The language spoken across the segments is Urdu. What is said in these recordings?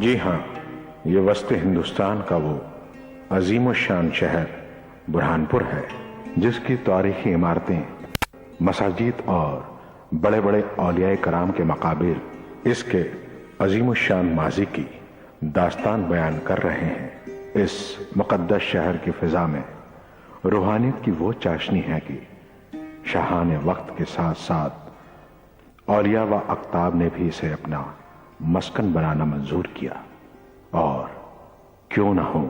جی ہاں، یہ وسط ہندوستان کا وہ عظیم الشان شہر برہانپور ہے جس کی تاریخی عمارتیں، مساجد اور بڑے بڑے اولیاء کرام کے مقابر اس کے عظیم الشان ماضی کی داستان بیان کر رہے ہیں۔ اس مقدس شہر کی فضا میں روحانیت کی وہ چاشنی ہے کہ شاہان وقت کے ساتھ ساتھ اولیاء و اقطاب نے بھی اسے اپنا مسکن بنانا منظور کیا، اور کیوں نہ ہو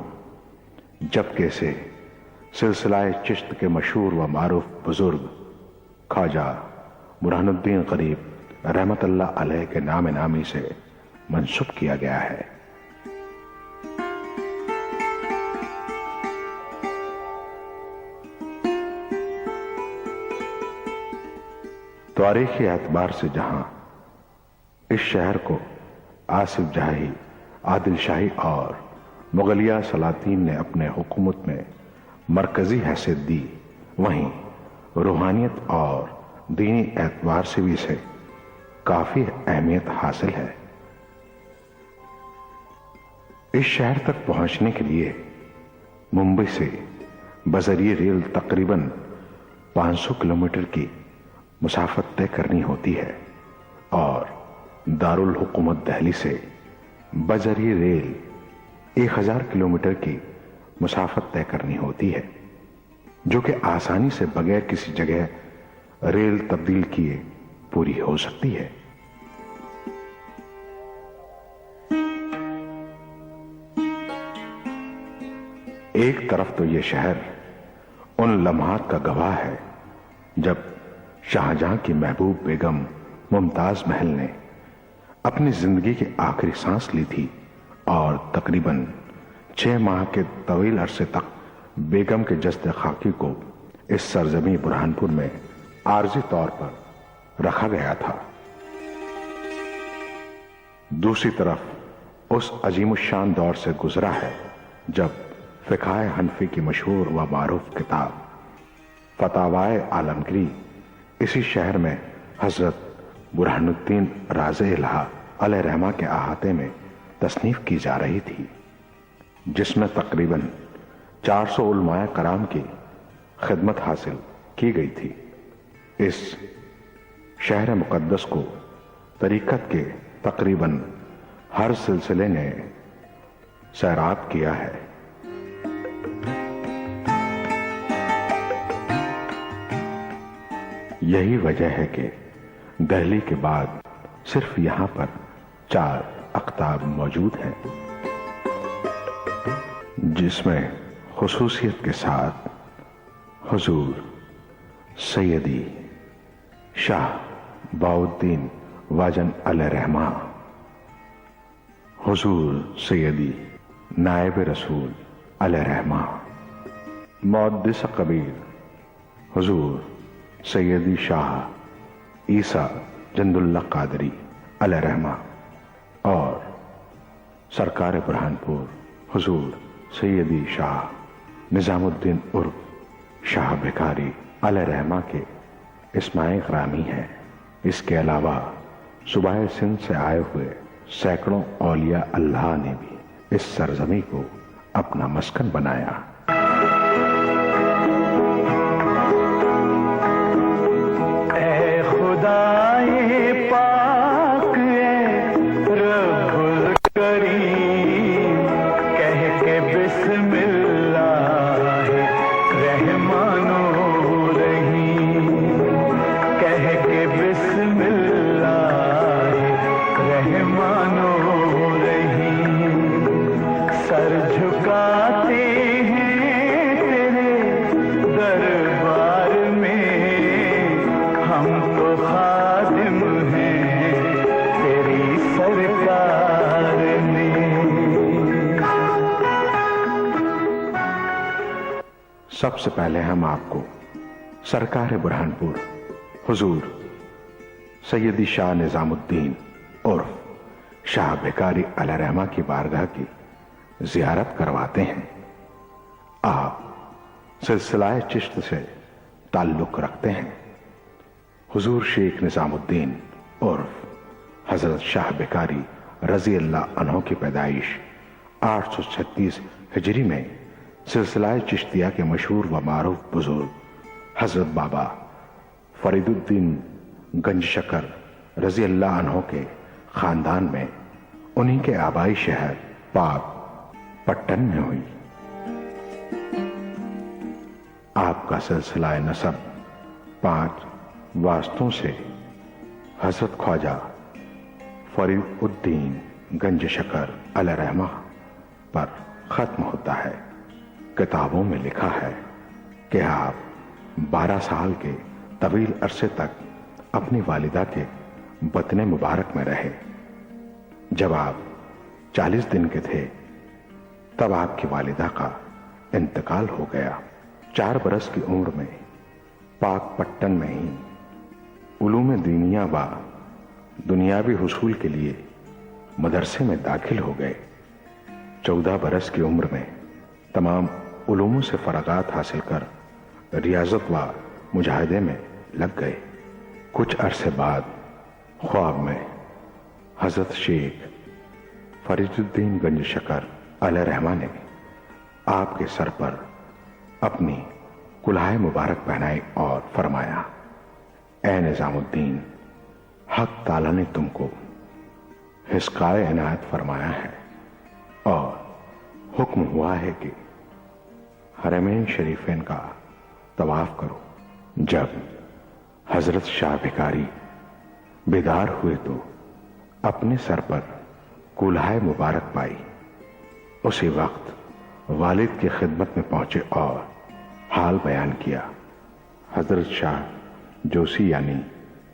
جبکہ اسے سلسلہ چشت کے مشہور و معروف بزرگ خواجہ برہان الدین غریب رحمت اللہ علیہ کے نام نامی سے منسوب کیا گیا ہے۔ تاریخی اعتبار سے جہاں اس شہر کو آصف جاہی، عادل شاہی اور مغلیہ سلاطین نے اپنے حکومت میں مرکزی حیثیت دی، وہیں روحانیت اور دینی اعتبار سے بھی اسے کافی اہمیت حاصل ہے۔ اس شہر تک پہنچنے کے لیے ممبئی سے بذریعہ ریل تقریباً 500 کلومیٹر کی مسافت طے کرنی ہوتی ہے، اور دارالحکومت دہلی سے بذریعہ ریل 1000 کلومیٹر کی مسافت طے کرنی ہوتی ہے، جو کہ آسانی سے بغیر کسی جگہ ریل تبدیل کیے پوری ہو سکتی ہے۔ ایک طرف تو یہ شہر ان لمحات کا گواہ ہے جب شاہجہاں کی محبوب بیگم ممتاز محل نے اپنی زندگی کی آخری سانس لی تھی، اور تقریباً 6 ماہ کے طویل عرصے تک بیگم کے جسد خاکی کو اس سرزمین برہانپور میں عارضی طور پر رکھا گیا تھا۔ دوسری طرف اس عظیم الشان دور سے گزرا ہے جب فقہ حنفی کی مشہور و معروف کتاب فتاوائے عالمگیری اسی شہر میں حضرت برہان الدین راز الہ علیہ رحمہ کے احاطے میں تصنیف کی جا رہی تھی، جس میں تقریباً 400 علماء کرام کی خدمت حاصل کی گئی تھی۔ اس شہر مقدس کو طریقت کے تقریباً ہر سلسلے نے سیراب کیا ہے۔ یہی وجہ ہے کہ دہلی کے بعد صرف یہاں پر 4 اقطاب موجود ہیں، جس میں خصوصیت کے ساتھ حضور سیدی شاہ بہاؤالدین واجن علیہ رحمہ، حضور سیدی نائب رسول علیہ رحمہ، محدث کبیر حضور سیدی شاہ عیسیٰ جند اللہ قادری علیہ رحمہ، اور سرکار برہانپور حضور سیدی شاہ نظام الدین عرف شاہ بھکاری علیہ رحمہ کے اسماعی گرامی ہیں۔ اس کے علاوہ صوبہ سندھ سے آئے ہوئے سینکڑوں اولیاء اللہ نے بھی اس سرزمین کو اپنا مسکن بنایا۔ سب سے پہلے ہم آپ کو سرکار برہانپور حضور سیدی شاہ نظام الدین عرف شاہ بھکاری علیہ رحمہ کی بارگاہ کی زیارت کرواتے ہیں۔ آپ سلسلہ چشت سے تعلق رکھتے ہیں۔ حضور شیخ نظام الدین عرف حضرت شاہ بھکاری رضی اللہ عنہ کی پیدائش 836 ہجری میں سلسلہ چشتیہ کے مشہور و معروف بزرگ حضرت بابا فرید الدین گنج شکر رضی اللہ عنہ کے خاندان میں انہی کے آبائی شہر پاک پٹن میں ہوئی۔ آپ کا سلسلہ نسب 5 واسطوں سے حضرت خواجہ فرید الدین گنج شکر علیہ رحمہ پر ختم ہوتا ہے۔ کتابوں میں لکھا ہے کہ آپ 12 سال کے طویل عرصے تک اپنی والدہ کے بطن مبارک میں رہے۔ جب آپ 40 دن کے تھے تب آپ کی والدہ کا انتقال ہو گیا۔ 4 برس کی عمر میں پاک پٹن میں ہی علوم دینیہ و دنیاوی حصول کے لیے مدرسے میں داخل ہو گئے۔ 14 برس کی عمر میں تمام علوموں سے فراغت حاصل کر ریاضت و مجاہدے میں لگ گئے۔ کچھ عرصے بعد خواب میں حضرت شیخ فرید الدین گنج شکر علیہ رحمہ نے آپ کے سر پر اپنی کلہائے مبارک پہنائی اور فرمایا، اے نظام الدین، حق تعالیٰ نے تم کو حسقائے عنایت فرمایا ہے اور حکم ہوا ہے کہ حرمین شریفین کا طواف کرو۔ جب حضرت شاہ بھکاری بیدار ہوئے تو اپنے سر پر کلہائے مبارک پائی۔ اسی وقت والد کی خدمت میں پہنچے اور حال بیان کیا۔ حضرت شاہ جوسی یعنی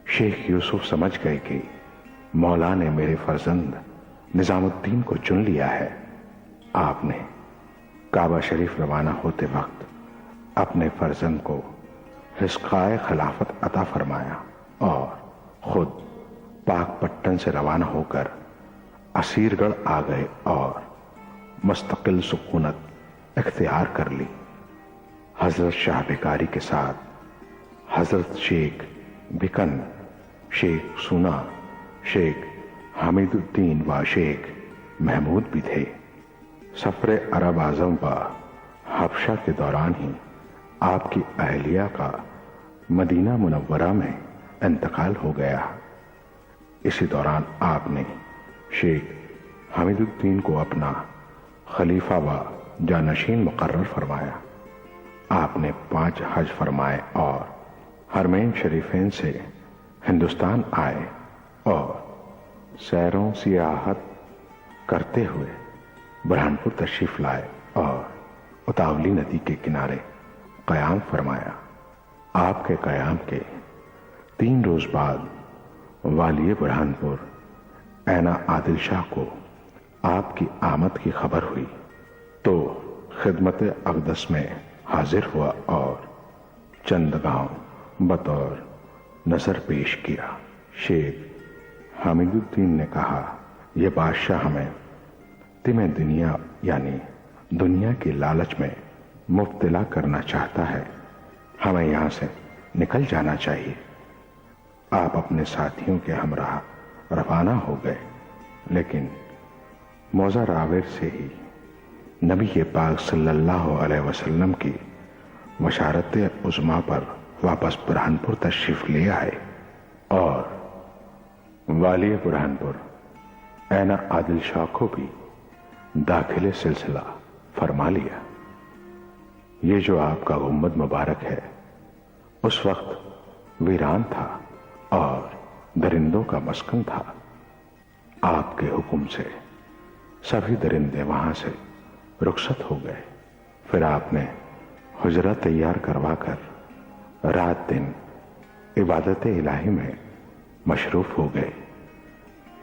شیخ یوسف سمجھ گئے کہ مولا نے میرے فرزند نظام الدین کو چن لیا ہے۔ آپ نے کعبہ شریف روانہ ہوتے وقت اپنے فرزند کو حسقائے خلافت عطا فرمایا اور خود پاک پٹن سے روانہ ہو کر اسیر گڑھ آ گئے اور مستقل سکونت اختیار کر لی۔ حضرت شاہ بھکاری کے ساتھ حضرت شیخ بکن، شیخ سونا، شیخ حمید الدین و شیخ محمود بھی تھے۔ سفر عرب اعظم و حبشہ کے دوران ہی آپ کی اہلیہ کا مدینہ منورہ میں انتقال ہو گیا۔ اسی دوران آپ نے شیخ حمید الدین کو اپنا خلیفہ و جانشین مقرر فرمایا۔ آپ نے 5 حج فرمائے اور حرمین شریفین سے ہندوستان آئے اور سیروں سیاحت کرتے ہوئے برہانپور تشریف لائے اور اتاولی ندی کے کنارے قیام فرمایا۔ آپ کے قیام کے 3 روز بعد والی برہانپور اینا عادل شاہ کو آپ کی آمد کی خبر ہوئی تو خدمت اقدس میں حاضر ہوا اور چند گاؤں بطور نظر پیش کیا۔ شیخ حمید الدین نے کہا، یہ بادشاہ ہمیں تمہیں دنیا یعنی دنیا کی لالچ میں مبتلا کرنا چاہتا ہے، ہمیں یہاں سے نکل جانا چاہیے۔ آپ اپنے ساتھیوں کے ہمراہ روانہ ہو گئے، لیکن موزہ راویر سے ہی نبی پاک صلی اللہ علیہ وسلم کی بشارت عظمیٰ پر واپس برہانپور تشریف لے آئے اور والی برہانپور اینا عادل شاہ کو بھی داخل سلسلہ فرما لیا۔ یہ جو آپ کا گنبد مبارک ہے اس وقت ویران تھا اور درندوں کا مسکن تھا۔ آپ کے حکم سے سبھی درندے وہاں سے رخصت ہو گئے۔ پھر آپ نے حجرہ تیار کروا کر رات دن عبادت الہی میں مشروف ہو گئے۔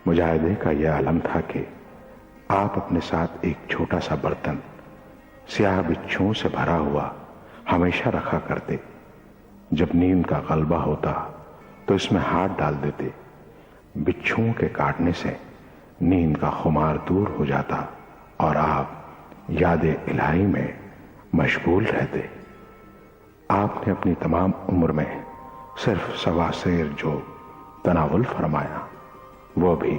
مجاہدے کا یہ عالم تھا کہ آپ اپنے ساتھ ایک چھوٹا سا برتن سیاہ بچھوؤں سے بھرا ہوا ہمیشہ رکھا کرتے۔ جب نیند کا غلبہ ہوتا تو اس میں ہاتھ ڈال دیتے، بچھوؤں کے کاٹنے سے نیند کا خمار دور ہو جاتا اور آپ یاد الہی میں مشغول رہتے۔ آپ نے اپنی تمام عمر میں صرف سوا سیر جو تناول فرمایا وہ بھی